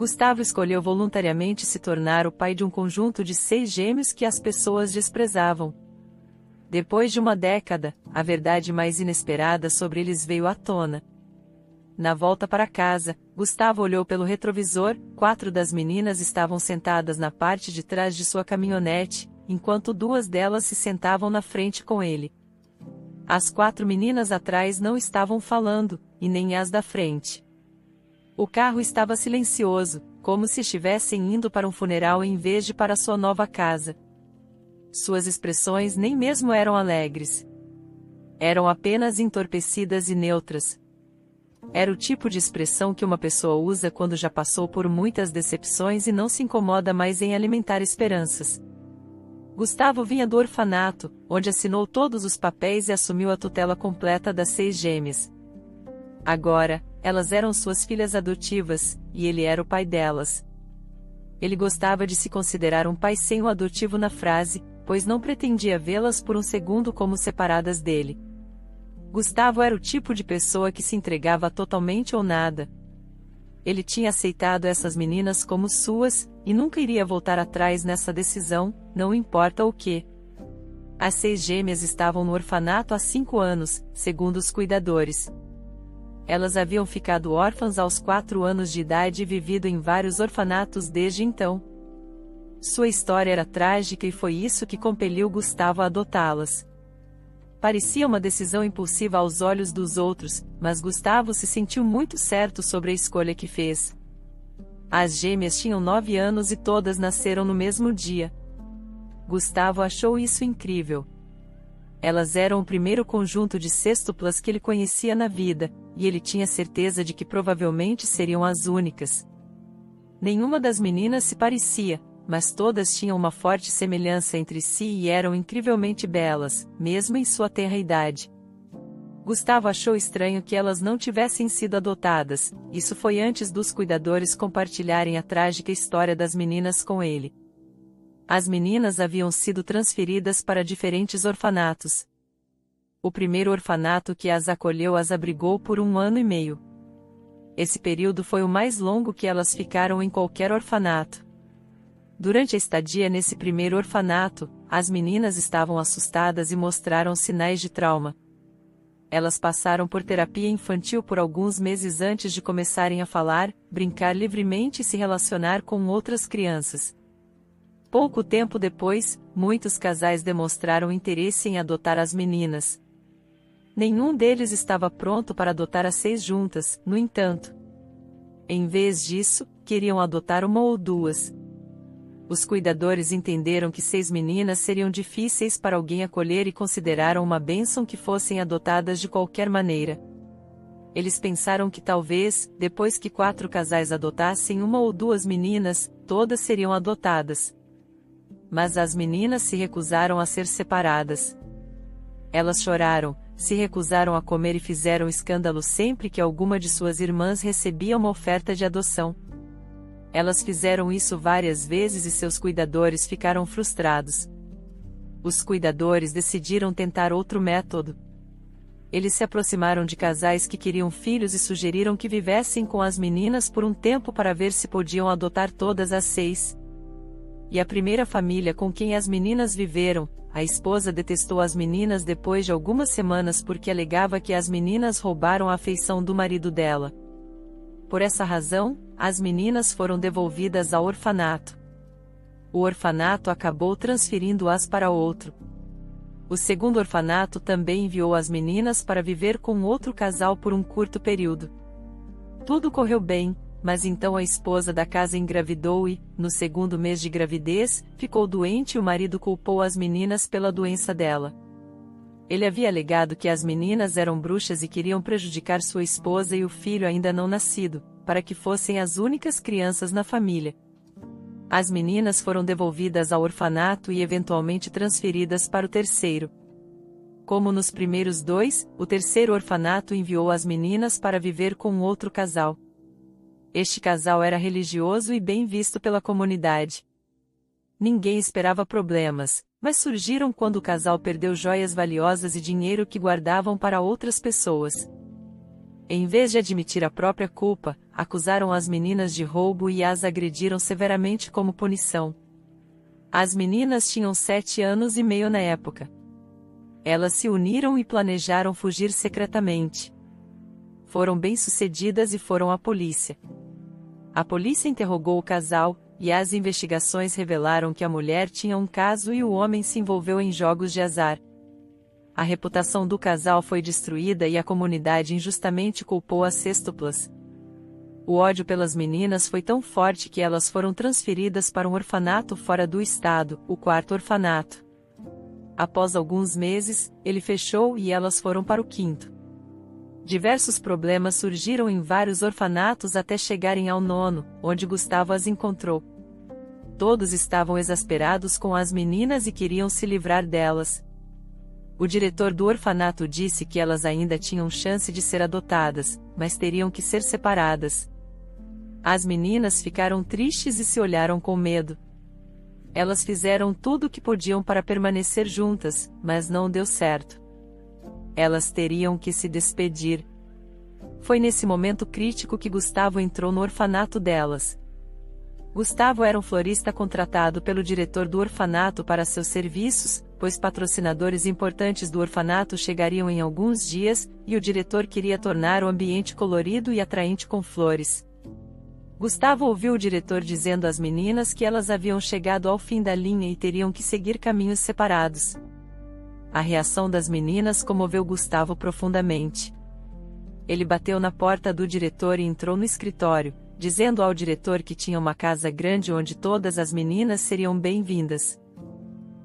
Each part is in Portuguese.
Gustavo escolheu voluntariamente se tornar o pai de um conjunto de 6 gêmeos que as pessoas desprezavam. Depois de uma década, a verdade mais inesperada sobre eles veio à tona. Na volta para casa, Gustavo olhou pelo retrovisor. 4 das meninas estavam sentadas na parte de trás de sua caminhonete, enquanto 2 delas se sentavam na frente com ele. As 4 meninas atrás não estavam falando, e nem as da frente. O carro estava silencioso, como se estivessem indo para um funeral em vez de para sua nova casa. Suas expressões nem mesmo eram alegres. Eram apenas entorpecidas e neutras. Era o tipo de expressão que uma pessoa usa quando já passou por muitas decepções e não se incomoda mais em alimentar esperanças. Gustavo vinha do orfanato, onde assinou todos os papéis e assumiu a tutela completa das 6 gêmeas. Agora, elas eram suas filhas adotivas, e ele era o pai delas. Ele gostava de se considerar um pai sem o adotivo na frase, pois não pretendia vê-las por um segundo como separadas dele. Gustavo era o tipo de pessoa que se entregava totalmente ou nada. Ele tinha aceitado essas meninas como suas, e nunca iria voltar atrás nessa decisão, não importa o que. As 6 gêmeas estavam no orfanato há 5 anos, segundo os cuidadores. Elas haviam ficado órfãs aos 4 anos de idade e vivido em vários orfanatos desde então. Sua história era trágica e foi isso que compeliu Gustavo a adotá-las. Parecia uma decisão impulsiva aos olhos dos outros, mas Gustavo se sentiu muito certo sobre a escolha que fez. As gêmeas tinham 9 anos e todas nasceram no mesmo dia. Gustavo achou isso incrível. Elas eram o primeiro conjunto de sextuplas que ele conhecia na vida, e ele tinha certeza de que provavelmente seriam as únicas. Nenhuma das meninas se parecia, mas todas tinham uma forte semelhança entre si e eram incrivelmente belas, mesmo em sua tenra idade. Gustavo achou estranho que elas não tivessem sido adotadas. Isso foi antes dos cuidadores compartilharem a trágica história das meninas com ele. As meninas haviam sido transferidas para diferentes orfanatos. O primeiro orfanato que as acolheu as abrigou por 1 ano e meio. Esse período foi o mais longo que elas ficaram em qualquer orfanato. Durante a estadia nesse primeiro orfanato, as meninas estavam assustadas e mostraram sinais de trauma. Elas passaram por terapia infantil por alguns meses antes de começarem a falar, brincar livremente e se relacionar com outras crianças. Pouco tempo depois, muitos casais demonstraram interesse em adotar as meninas. Nenhum deles estava pronto para adotar as 6 juntas, no entanto. Em vez disso, queriam adotar 1 ou 2. Os cuidadores entenderam que 6 meninas seriam difíceis para alguém acolher e consideraram uma bênção que fossem adotadas de qualquer maneira. Eles pensaram que talvez, depois que 4 casais adotassem 1 ou 2 meninas, todas seriam adotadas. Mas as meninas se recusaram a ser separadas. Elas choraram, se recusaram a comer e fizeram escândalo sempre que alguma de suas irmãs recebia uma oferta de adoção. Elas fizeram isso várias vezes e seus cuidadores ficaram frustrados. Os cuidadores decidiram tentar outro método. Eles se aproximaram de casais que queriam filhos e sugeriram que vivessem com as meninas por um tempo para ver se podiam adotar todas as 6. E a primeira família com quem as meninas viveram, a esposa detestou as meninas depois de algumas semanas porque alegava que as meninas roubaram a afeição do marido dela. Por essa razão, as meninas foram devolvidas ao orfanato. O orfanato acabou transferindo-as para outro. O segundo orfanato também enviou as meninas para viver com outro casal por um curto período. Tudo correu bem, mas então a esposa da casa engravidou e, no segundo mês de gravidez, ficou doente e o marido culpou as meninas pela doença dela. Ele havia alegado que as meninas eram bruxas e queriam prejudicar sua esposa e o filho ainda não nascido, para que fossem as únicas crianças na família. As meninas foram devolvidas ao orfanato e eventualmente transferidas para o terceiro. Como nos primeiros 2, o terceiro orfanato enviou as meninas para viver com outro casal. Este casal era religioso e bem visto pela comunidade. Ninguém esperava problemas, mas surgiram quando o casal perdeu joias valiosas e dinheiro que guardavam para outras pessoas. Em vez de admitir a própria culpa, acusaram as meninas de roubo e as agrediram severamente como punição. As meninas tinham 7 anos e meio na época. Elas se uniram e planejaram fugir secretamente. Foram bem-sucedidas e foram à polícia. A polícia interrogou o casal, e as investigações revelaram que a mulher tinha um caso e o homem se envolveu em jogos de azar. A reputação do casal foi destruída e a comunidade injustamente culpou as sextuplas. O ódio pelas meninas foi tão forte que elas foram transferidas para um orfanato fora do estado, o quarto orfanato. Após alguns meses, ele fechou e elas foram para o quinto. Diversos problemas surgiram em vários orfanatos até chegarem ao nono, onde Gustavo as encontrou. Todos estavam exasperados com as meninas e queriam se livrar delas. O diretor do orfanato disse que elas ainda tinham chance de ser adotadas, mas teriam que ser separadas. As meninas ficaram tristes e se olharam com medo. Elas fizeram tudo o que podiam para permanecer juntas, mas não deu certo. Elas teriam que se despedir. Foi nesse momento crítico que Gustavo entrou no orfanato delas. Gustavo era um florista contratado pelo diretor do orfanato para seus serviços, pois patrocinadores importantes do orfanato chegariam em alguns dias, e o diretor queria tornar o ambiente colorido e atraente com flores. Gustavo ouviu o diretor dizendo às meninas que elas haviam chegado ao fim da linha e teriam que seguir caminhos separados. A reação das meninas comoveu Gustavo profundamente. Ele bateu na porta do diretor e entrou no escritório, dizendo ao diretor que tinha uma casa grande onde todas as meninas seriam bem-vindas.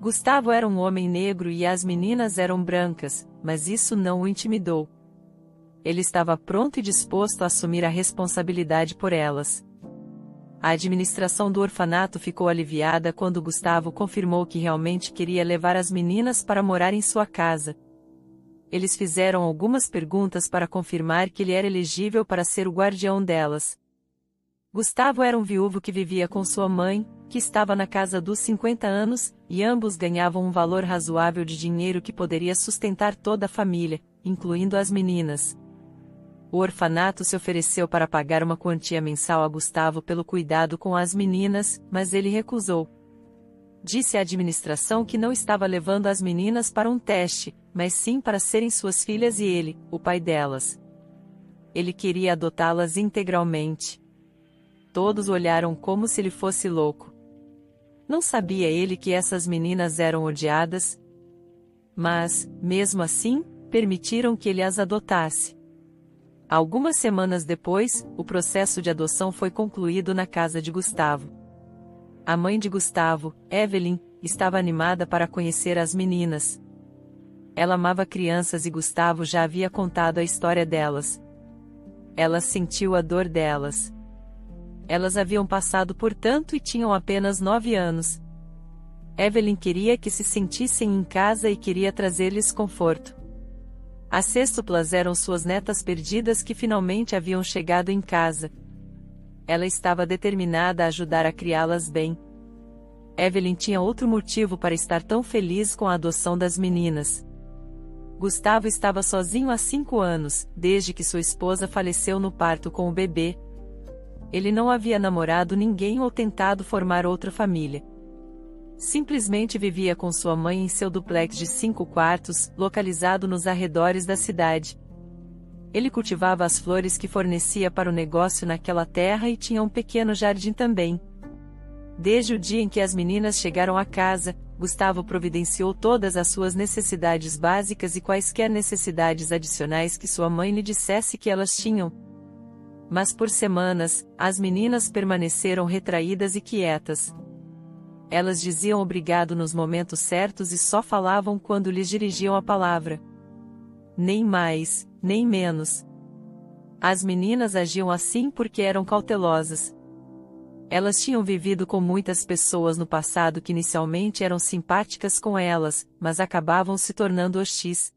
Gustavo era um homem negro e as meninas eram brancas, mas isso não o intimidou. Ele estava pronto e disposto a assumir a responsabilidade por elas. A administração do orfanato ficou aliviada quando Gustavo confirmou que realmente queria levar as meninas para morar em sua casa. Eles fizeram algumas perguntas para confirmar que ele era elegível para ser o guardião delas. Gustavo era um viúvo que vivia com sua mãe, que estava na casa dos 50 anos, e ambos ganhavam um valor razoável de dinheiro que poderia sustentar toda a família, incluindo as meninas. O orfanato se ofereceu para pagar uma quantia mensal a Gustavo pelo cuidado com as meninas, mas ele recusou. Disse à administração que não estava levando as meninas para um teste, mas sim para serem suas filhas e ele, o pai delas. Ele queria adotá-las integralmente. Todos olharam como se ele fosse louco. Não sabia ele que essas meninas eram odiadas? Mas, mesmo assim, permitiram que ele as adotasse. Algumas semanas depois, o processo de adoção foi concluído na casa de Gustavo. A mãe de Gustavo, Evelyn, estava animada para conhecer as meninas. Ela amava crianças e Gustavo já havia contado a história delas. Ela sentiu a dor delas. Elas haviam passado por tanto e tinham apenas 9 anos. Evelyn queria que se sentissem em casa e queria trazer-lhes conforto. As sextuplas eram suas netas perdidas que finalmente haviam chegado em casa. Ela estava determinada a ajudar a criá-las bem. Evelyn tinha outro motivo para estar tão feliz com a adoção das meninas. Gustavo estava sozinho há 5 anos, desde que sua esposa faleceu no parto com o bebê. Ele não havia namorado ninguém ou tentado formar outra família. Simplesmente vivia com sua mãe em seu duplex de 5 quartos, localizado nos arredores da cidade. Ele cultivava as flores que fornecia para o negócio naquela terra e tinha um pequeno jardim também. Desde o dia em que as meninas chegaram à casa, Gustavo providenciou todas as suas necessidades básicas e quaisquer necessidades adicionais que sua mãe lhe dissesse que elas tinham. Mas por semanas, as meninas permaneceram retraídas e quietas. Elas diziam obrigado nos momentos certos e só falavam quando lhes dirigiam a palavra. Nem mais, nem menos. As meninas agiam assim porque eram cautelosas. Elas tinham vivido com muitas pessoas no passado que inicialmente eram simpáticas com elas, mas acabavam se tornando hostis.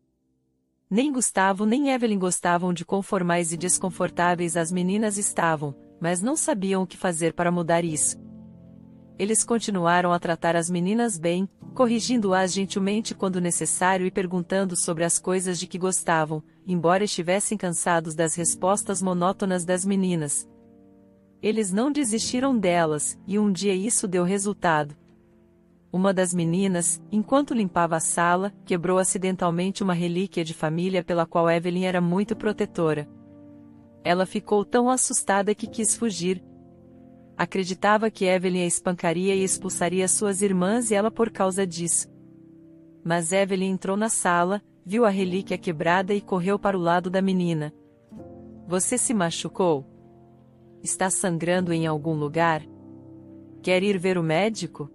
Nem Gustavo nem Evelyn gostavam de quão formais e desconfortáveis as meninas estavam, mas não sabiam o que fazer para mudar isso. Eles continuaram a tratar as meninas bem, corrigindo-as gentilmente quando necessário e perguntando sobre as coisas de que gostavam, embora estivessem cansados das respostas monótonas das meninas. Eles não desistiram delas, e um dia isso deu resultado. Uma das meninas, enquanto limpava a sala, quebrou acidentalmente uma relíquia de família pela qual Evelyn era muito protetora. Ela ficou tão assustada que quis fugir. Acreditava que Evelyn a espancaria e expulsaria suas irmãs e ela por causa disso. Mas Evelyn entrou na sala, viu a relíquia quebrada e correu para o lado da menina. Você se machucou? Está sangrando em algum lugar? Quer ir ver o médico?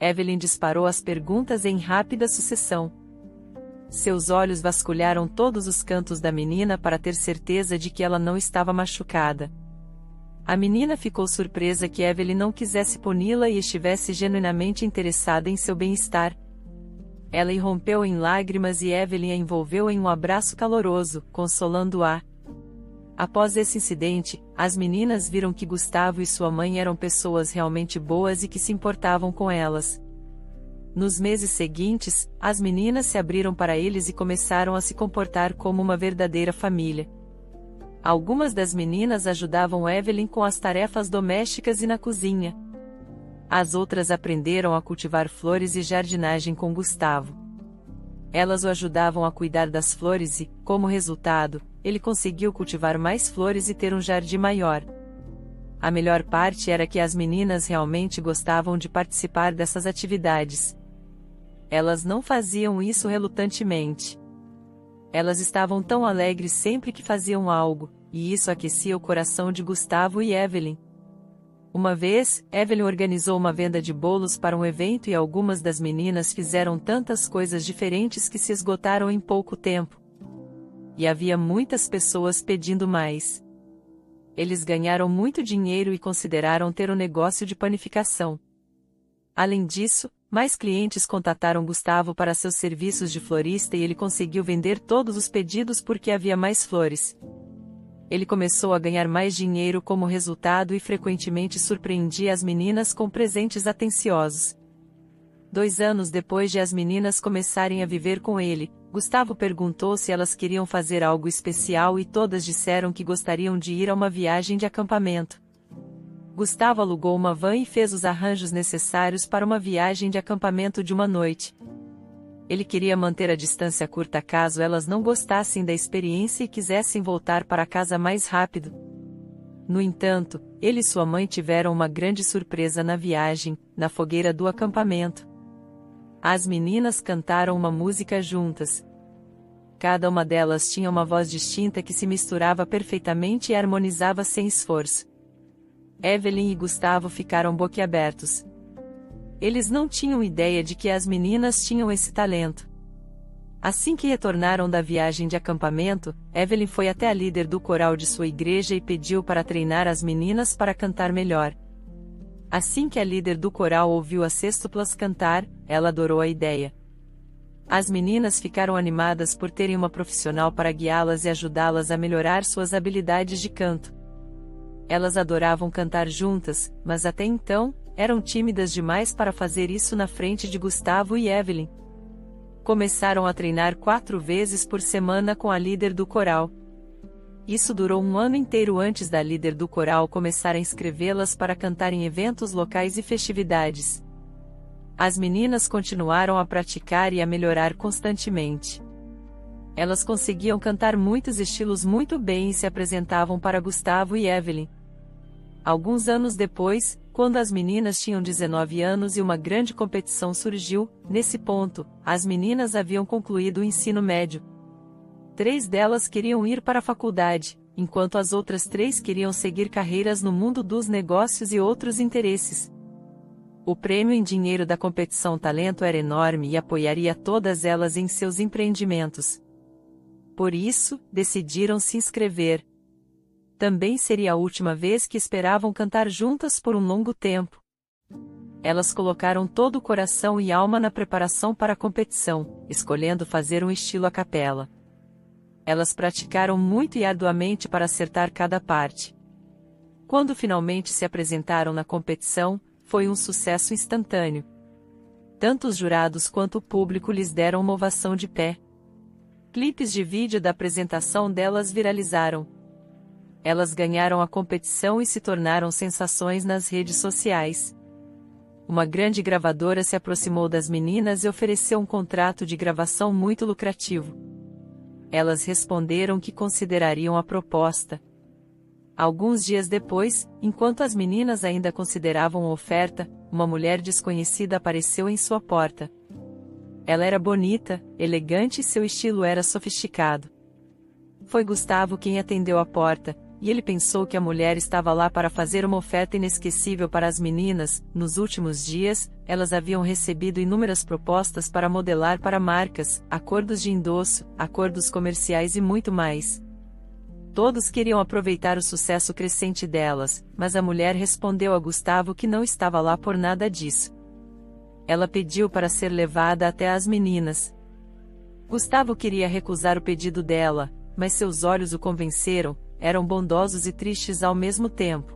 Evelyn disparou as perguntas em rápida sucessão. Seus olhos vasculharam todos os cantos da menina para ter certeza de que ela não estava machucada. A menina ficou surpresa que Evelyn não quisesse puni-la e estivesse genuinamente interessada em seu bem-estar. Ela irrompeu em lágrimas e Evelyn a envolveu em um abraço caloroso, consolando-a. Após esse incidente, as meninas viram que Gustavo e sua mãe eram pessoas realmente boas e que se importavam com elas. Nos meses seguintes, as meninas se abriram para eles e começaram a se comportar como uma verdadeira família. Algumas das meninas ajudavam Evelyn com as tarefas domésticas e na cozinha. As outras aprenderam a cultivar flores e jardinagem com Gustavo. Elas o ajudavam a cuidar das flores e, como resultado, ele conseguiu cultivar mais flores e ter um jardim maior. A melhor parte era que as meninas realmente gostavam de participar dessas atividades. Elas não faziam isso relutantemente. Elas estavam tão alegres sempre que faziam algo, e isso aquecia o coração de Gustavo e Evelyn. Uma vez, Evelyn organizou uma venda de bolos para um evento e algumas das meninas fizeram tantas coisas diferentes que se esgotaram em pouco tempo. E havia muitas pessoas pedindo mais. Eles ganharam muito dinheiro e consideraram ter um negócio de panificação. Além disso, mais clientes contataram Gustavo para seus serviços de florista e ele conseguiu vender todos os pedidos porque havia mais flores. Ele começou a ganhar mais dinheiro como resultado e frequentemente surpreendia as meninas com presentes atenciosos. 2 anos depois de as meninas começarem a viver com ele, Gustavo perguntou se elas queriam fazer algo especial e todas disseram que gostariam de ir a uma viagem de acampamento. Gustavo alugou uma van e fez os arranjos necessários para uma viagem de acampamento de uma noite. Ele queria manter a distância curta caso elas não gostassem da experiência e quisessem voltar para casa mais rápido. No entanto, ele e sua mãe tiveram uma grande surpresa na viagem, na fogueira do acampamento. As meninas cantaram uma música juntas. Cada uma delas tinha uma voz distinta que se misturava perfeitamente e harmonizava sem esforço. Evelyn e Gustavo ficaram boquiabertos. Eles não tinham ideia de que as meninas tinham esse talento. Assim que retornaram da viagem de acampamento, Evelyn foi até a líder do coral de sua igreja e pediu para treinar as meninas para cantar melhor. Assim que a líder do coral ouviu as sextuplas cantar, ela adorou a ideia. As meninas ficaram animadas por terem uma profissional para guiá-las e ajudá-las a melhorar suas habilidades de canto. Elas adoravam cantar juntas, mas até então, eram tímidas demais para fazer isso na frente de Gustavo e Evelyn. Começaram a treinar 4 vezes por semana com a líder do coral. Isso durou 1 ano inteiro antes da líder do coral começar a inscrevê-las para cantar em eventos locais e festividades. As meninas continuaram a praticar e a melhorar constantemente. Elas conseguiam cantar muitos estilos muito bem e se apresentavam para Gustavo e Evelyn. Alguns anos depois, quando as meninas tinham 19 anos e uma grande competição surgiu, nesse ponto, as meninas haviam concluído o ensino médio. 3 delas queriam ir para a faculdade, enquanto as outras 3 queriam seguir carreiras no mundo dos negócios e outros interesses. O prêmio em dinheiro da competição Talento era enorme e apoiaria todas elas em seus empreendimentos. Por isso, decidiram se inscrever. Também seria a última vez que esperavam cantar juntas por um longo tempo. Elas colocaram todo o coração e alma na preparação para a competição, escolhendo fazer um estilo a capela. Elas praticaram muito e arduamente para acertar cada parte. Quando finalmente se apresentaram na competição, foi um sucesso instantâneo. Tanto os jurados quanto o público lhes deram uma ovação de pé. Clipes de vídeo da apresentação delas viralizaram. Elas ganharam a competição e se tornaram sensações nas redes sociais. Uma grande gravadora se aproximou das meninas e ofereceu um contrato de gravação muito lucrativo. Elas responderam que considerariam a proposta. Alguns dias depois, enquanto as meninas ainda consideravam a oferta, uma mulher desconhecida apareceu em sua porta. Ela era bonita, elegante e seu estilo era sofisticado. Foi Gustavo quem atendeu a porta, e ele pensou que a mulher estava lá para fazer uma oferta inesquecível para as meninas. Nos últimos dias, elas haviam recebido inúmeras propostas para modelar para marcas, acordos de endosso, acordos comerciais e muito mais. Todos queriam aproveitar o sucesso crescente delas, mas a mulher respondeu a Gustavo que não estava lá por nada disso. Ela pediu para ser levada até as meninas. Gustavo queria recusar o pedido dela, mas seus olhos o convenceram, eram bondosos e tristes ao mesmo tempo.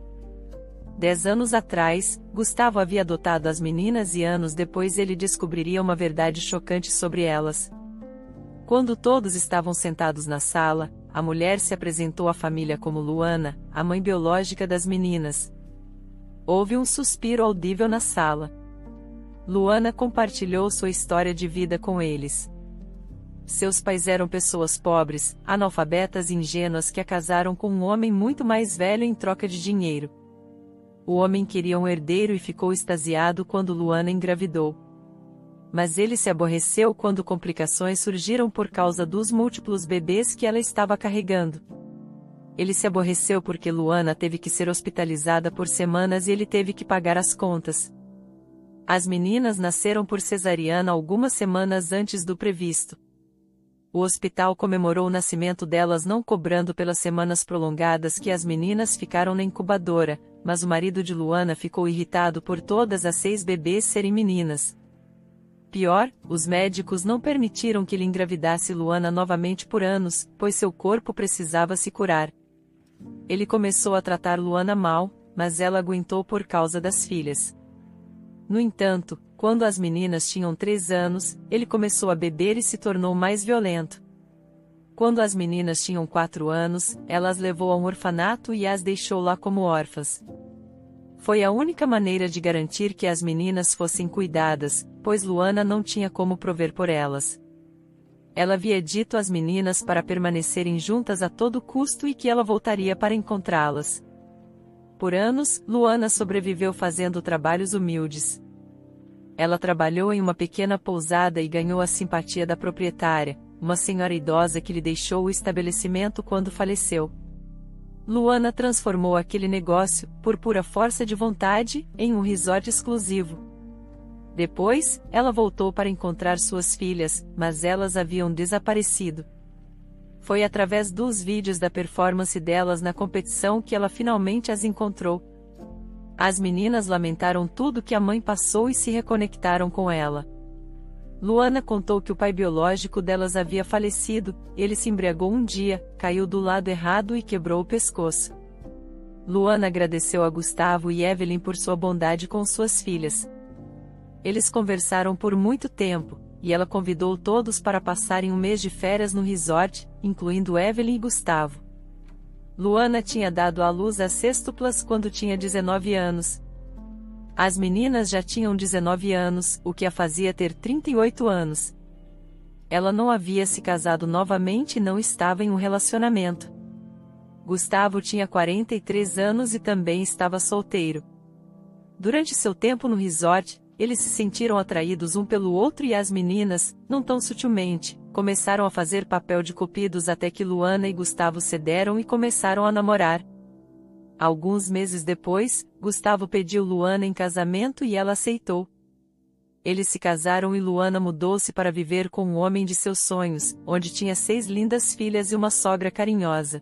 10 anos atrás, Gustavo havia adotado as meninas e anos depois ele descobriria uma verdade chocante sobre elas. Quando todos estavam sentados na sala, a mulher se apresentou à família como Luana, a mãe biológica das meninas. Houve um suspiro audível na sala. Luana compartilhou sua história de vida com eles. Seus pais eram pessoas pobres, analfabetas e ingênuas que a casaram com um homem muito mais velho em troca de dinheiro. O homem queria um herdeiro e ficou extasiado quando Luana engravidou. Mas ele se aborreceu quando complicações surgiram por causa dos múltiplos bebês que ela estava carregando. Ele se aborreceu porque Luana teve que ser hospitalizada por semanas e ele teve que pagar as contas. As meninas nasceram por cesariana algumas semanas antes do previsto. O hospital comemorou o nascimento delas não cobrando pelas semanas prolongadas que as meninas ficaram na incubadora, mas o marido de Luana ficou irritado por todas as 6 bebês serem meninas. Pior, os médicos não permitiram que ele engravidasse Luana novamente por anos, pois seu corpo precisava se curar. Ele começou a tratar Luana mal, mas ela aguentou por causa das filhas. No entanto, quando as meninas tinham 3 anos, ele começou a beber e se tornou mais violento. Quando as meninas tinham 4 anos, ela as levou a um orfanato e as deixou lá como órfãs. Foi a única maneira de garantir que as meninas fossem cuidadas, pois Luana não tinha como prover por elas. Ela havia dito às meninas para permanecerem juntas a todo custo e que ela voltaria para encontrá-las. Por anos, Luana sobreviveu fazendo trabalhos humildes. Ela trabalhou em uma pequena pousada e ganhou a simpatia da proprietária, uma senhora idosa que lhe deixou o estabelecimento quando faleceu. Luana transformou aquele negócio, por pura força de vontade, em um resort exclusivo. Depois, ela voltou para encontrar suas filhas, mas elas haviam desaparecido. Foi através dos vídeos da performance delas na competição que ela finalmente as encontrou. As meninas lamentaram tudo que a mãe passou e se reconectaram com ela. Luana contou que o pai biológico delas havia falecido, ele se embriagou um dia, caiu do lado errado e quebrou o pescoço. Luana agradeceu a Gustavo e Evelyn por sua bondade com suas filhas. Eles conversaram por muito tempo, e ela convidou todos para passarem um mês de férias no resort, incluindo Evelyn e Gustavo. Luana tinha dado à luz as sextuplas quando tinha 19 anos. As meninas já tinham 19 anos, o que a fazia ter 38 anos. Ela não havia se casado novamente e não estava em um relacionamento. Gustavo tinha 43 anos e também estava solteiro. Durante seu tempo no resort, eles se sentiram atraídos um pelo outro e as meninas, não tão sutilmente, começaram a fazer papel de cupidos até que Luana e Gustavo cederam e começaram a namorar. Alguns meses depois, Gustavo pediu Luana em casamento e ela aceitou. Eles se casaram e Luana mudou-se para viver com o homem de seus sonhos, onde tinha 6 lindas filhas e uma sogra carinhosa.